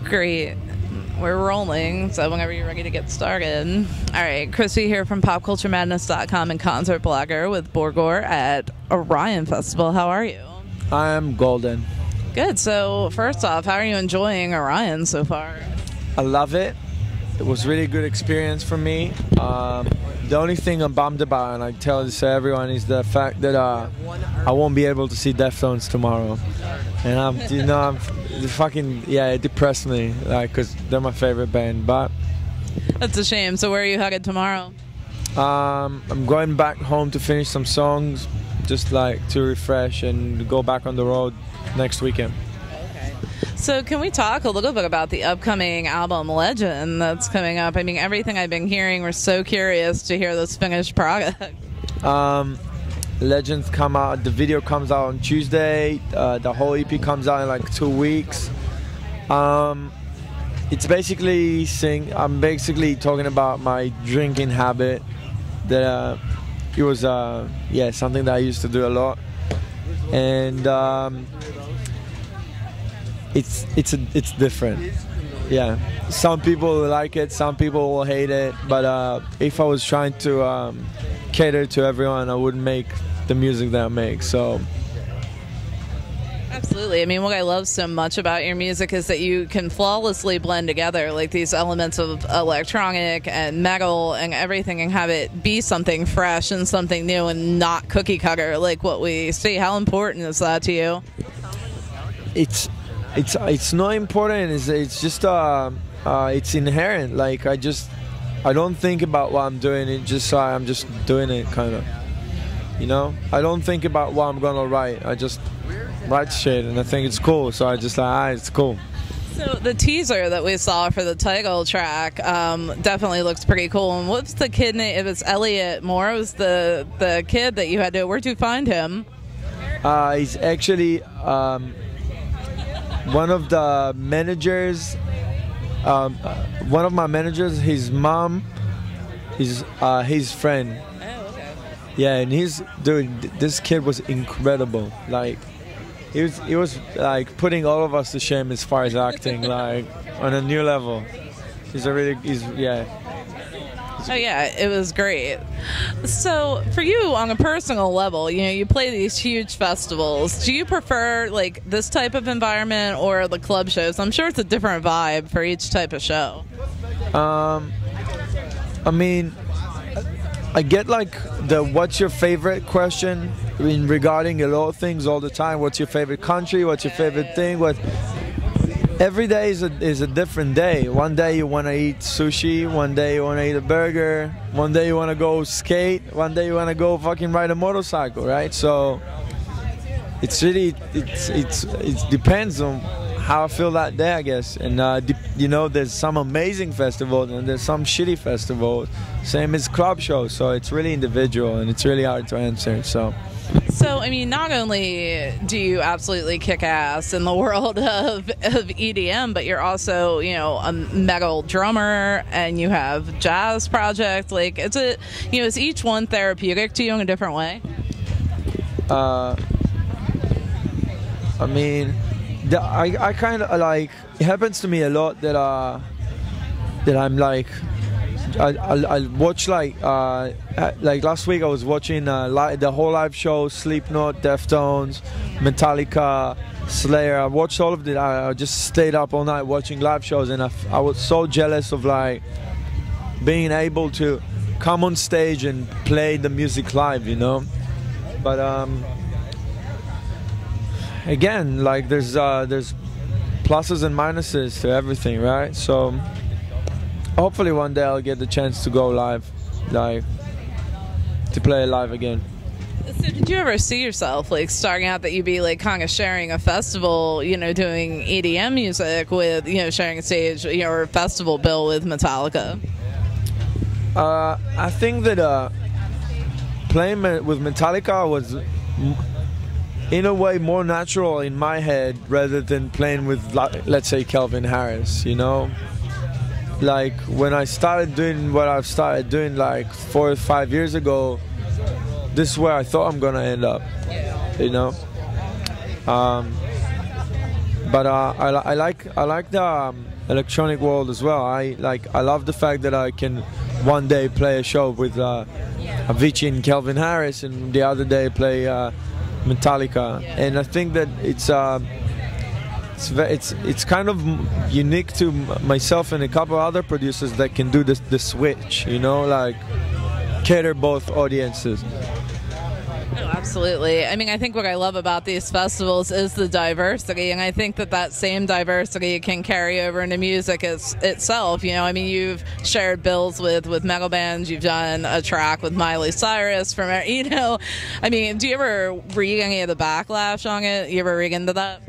Great. We're rolling, so whenever you're ready to get started. All right, Kristyn here from PopCultureMadness.com and concert blogger with Borgore at Orion Festival. How are you? I am golden. Good. So first off, how are you enjoying Orion so far? I love it. It was really a good experience for me. The only thing I'm bummed about, and I tell this to everyone, is the fact that I won't be able to see Deftones tomorrow. And it depressed me, like, because they're my favorite band. But that's a shame. So where are you headed tomorrow? I'm going back home to finish some songs, just like to refresh and go back on the road next weekend. So can we talk a little bit about the upcoming album Legend that's coming up? I mean, everything I've been hearing, we're so curious to hear this finished product. Legends come out, the video comes out on Tuesday, the whole EP comes out in like 2 weeks. It's basically I'm basically talking about my drinking habit, that it was something that I used to do a lot, and it's different. Yeah, some people like it, some people will hate it, but if I was trying to cater to everyone, I wouldn't make the music that I make. So absolutely. I mean, what I love so much about your music is that you can flawlessly blend together like these elements of electronic and metal and everything, and have it be something fresh and something new and not cookie cutter like what we see. How important is that to you? It's not important. It's just it's inherent. Like I don't think about what I'm doing. I'm just doing it, kind of. You know, I don't think about what I'm gonna write. I just write shit, and I think it's cool. So I just it's cool. So the teaser that we saw for the title track definitely looks pretty cool. And what's the kid name? It was Elliot Moore. Was the kid that you had to? Where'd you find him? He's actually one of the managers. One of my managers. His mom. His friend. Yeah, and this kid was incredible. Like, he was like putting all of us to shame as far as acting, like on a new level. Oh yeah, it was great. So for you, on a personal level, you know, you play these huge festivals. Do you prefer like this type of environment or the club shows? I'm sure it's a different vibe for each type of show. I mean, I get like the what's your favorite question, I mean, regarding a lot of things all the time. What's your favorite country? What's your favorite thing? Every day is a different day. One day you want to eat sushi, one day you want to eat a burger, one day you want to go skate, one day you want to go fucking ride a motorcycle, right? So it's really it depends on how I feel that day, I guess. And you know, there's some amazing festivals and there's some shitty festivals, same as club shows. So it's really individual and it's really hard to answer. So I mean, not only do you absolutely kick ass in the world of EDM, but you're also, you know, a metal drummer and you have jazz project. Like, is each one therapeutic to you in a different way? I mean, I kind of like, it happens to me a lot that I'm like, I watch like last week I was watching the whole live show, Slipknot, Deftones, Metallica, Slayer. I watched all of it. I just stayed up all night watching live shows, and I was so jealous of like being able to come on stage and play the music live, you know. But again, like there's pluses and minuses to everything, right? So hopefully one day I'll get the chance to go live, like to play live again. So did you ever see yourself like starting out that you'd be like kind of sharing a festival, you know, doing EDM music with, you know, sharing a stage, you know, or a festival bill with Metallica? I think that playing with Metallica was in a way more natural in my head rather than playing with, let's say, Calvin Harris, you know? Like when I started doing what I've started doing like 4 or 5 years ago, this is where I thought I'm gonna end up, you know? But I like the electronic world as well. I love the fact that I can one day play a show with Avicii and Calvin Harris, and the other day play Metallica. And I think that it's kind of unique to myself and a couple other producers that can do the switch, you know, like cater both audiences. Oh, absolutely. I mean, I think what I love about these festivals is the diversity, and I think that same diversity can carry over into music itself. You know, I mean, you've shared bills with metal bands, you've done a track with Miley Cyrus from, you know, I mean, do you ever read any of the backlash on it? You ever read into that?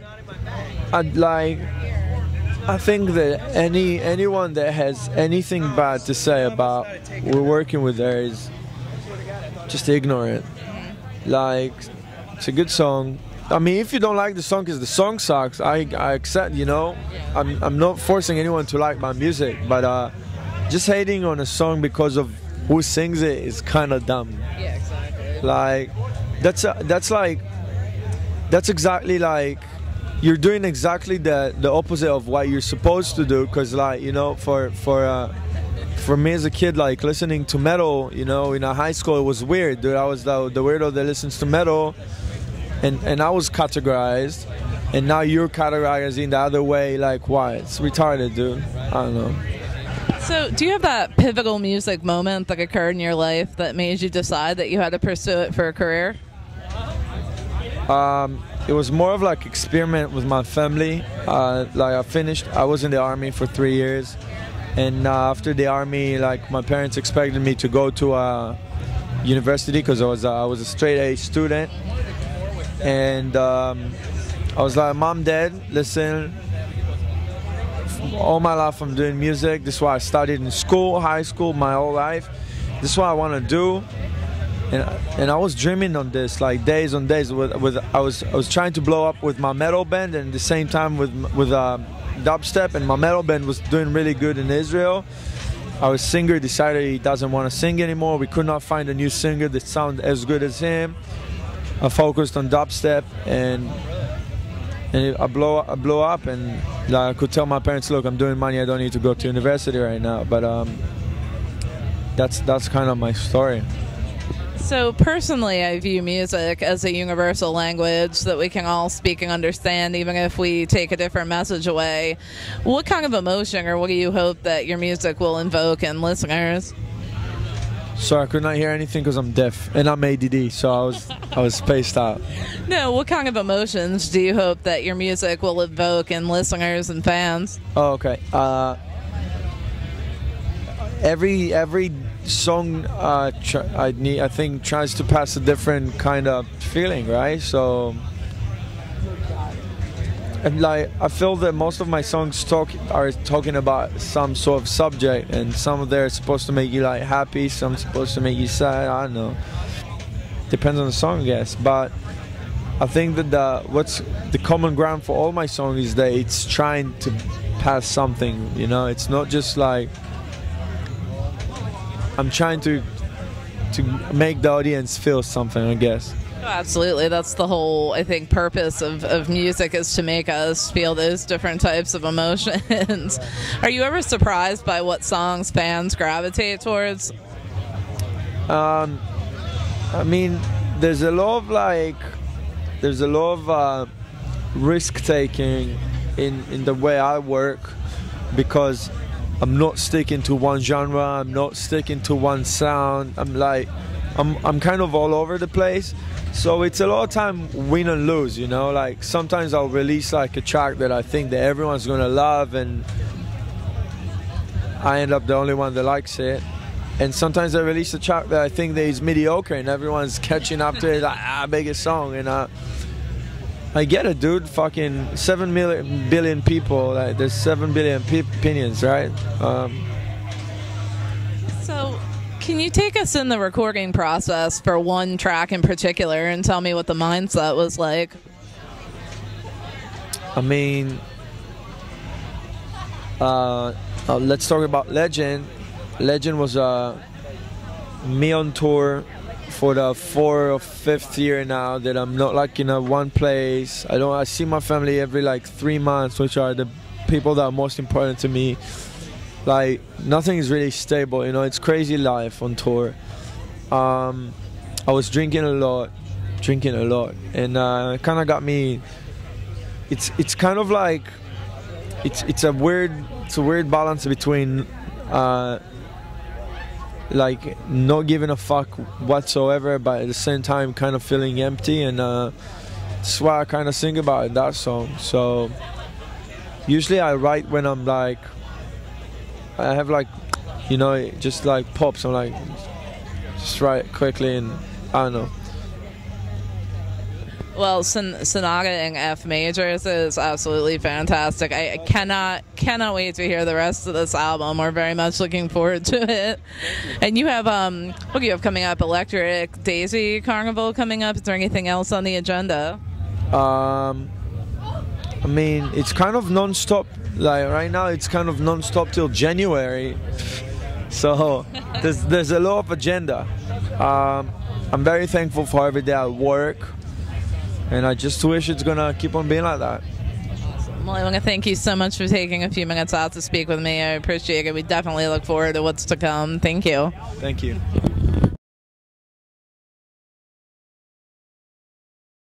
I think that anyone that has anything bad to say about we're working with her is just ignorant. Like, it's a good song. I mean, if you don't like the song because the song sucks, I accept, you know. I'm not forcing anyone to like my music, but just hating on a song because of who sings it is kind of dumb. Yeah, exactly. Like, that's exactly like you're doing exactly the opposite of what you're supposed to do. Because, like, you know, for me as a kid, like listening to metal, you know, in high school, it was weird, dude. I was the weirdo that listens to metal, and I was categorized, and now you're categorizing the other way. Like, why? It's retarded, dude. I don't know. So, do you have that pivotal music moment that occurred in your life that made you decide that you had to pursue it for a career? It was more of like experiment with my family. Like, I was in the army for 3 years. And after the army, like, my parents expected me to go to a university because I was a straight A student. And I was like, Mom, Dad, listen, all my life I'm doing music. This is what I studied in school, high school, my whole life. This is what I want to do. And I was dreaming on this, like, days on days. I was trying to blow up with my metal band, and at the same time with dubstep, and my metal band was doing really good in Israel. Our singer decided he doesn't want to sing anymore. We could not find a new singer that sounded as good as him. I focused on dubstep, and I blow up, and like, I could tell my parents, look, I'm doing money, I don't need to go to university right now. But that's kind of my story. So personally, I view music as a universal language that we can all speak and understand, even if we take a different message away. What kind of emotion, or what do you hope that your music will invoke in listeners? Sorry, I could not hear anything because I'm deaf and I'm ADD, so I was spaced out. No, what kind of emotions do you hope that your music will evoke in listeners and fans? Oh, okay. Every song I think tries to pass a different kind of feeling, right? So, and like, I feel that most of my songs are talking about some sort of subject, and some of them are supposed to make you like happy, some supposed to make you sad. I don't know. Depends on the song, I guess. But I think that what's the common ground for all my songs is that it's trying to pass something. You know, it's not just like I'm trying to make the audience feel something, I guess. Oh, absolutely. That's the whole, I think, purpose of music, is to make us feel those different types of emotions. Are you ever surprised by what songs fans gravitate towards? I mean, there's a lot of risk taking in the way I work, because I'm not sticking to one genre, I'm not sticking to one sound. I'm kind of all over the place. So it's a lot of time win and lose, you know? Like, sometimes I'll release like a track that I think that everyone's gonna love, and I end up the only one that likes it. And sometimes I release a track that I think that is mediocre and everyone's catching up to it, like, biggest song. And I get it, dude. Fucking 7 billion people. Like, there's 7 billion opinions, right? So, can you take us in the recording process for one track in particular and tell me what the mindset was like? I mean, let's talk about Legend. Legend was me on tour for the 4th or 5th year now that I'm not like in a one place. I see my family every like 3 months, which are the people that are most important to me. Like nothing is really stable, you know. It's crazy life on tour. I was drinking a lot, and it kind of got me. It's kind of like it's a weird balance between like not giving a fuck whatsoever, but at the same time kind of feeling empty, and that's why I kind of sing about it, that song. So usually I write when I'm like, I have like, you know, it just like pops. I'm like, just write quickly, and I don't know. Well, Sonata in F majors is absolutely fantastic. I cannot wait to hear the rest of this album. We're very much looking forward to it. And you have what do you have coming up? Electric Daisy Carnival coming up. Is there anything else on the agenda? I mean, it's kind of non-stop. Like right now, it's kind of non-stop till January. So there's a lot of agenda. I'm very thankful for every day at work. And I just wish it's going to keep on being like that. Well, I want to thank you so much for taking a few minutes out to speak with me. I appreciate it. We definitely look forward to what's to come. Thank you. Thank you.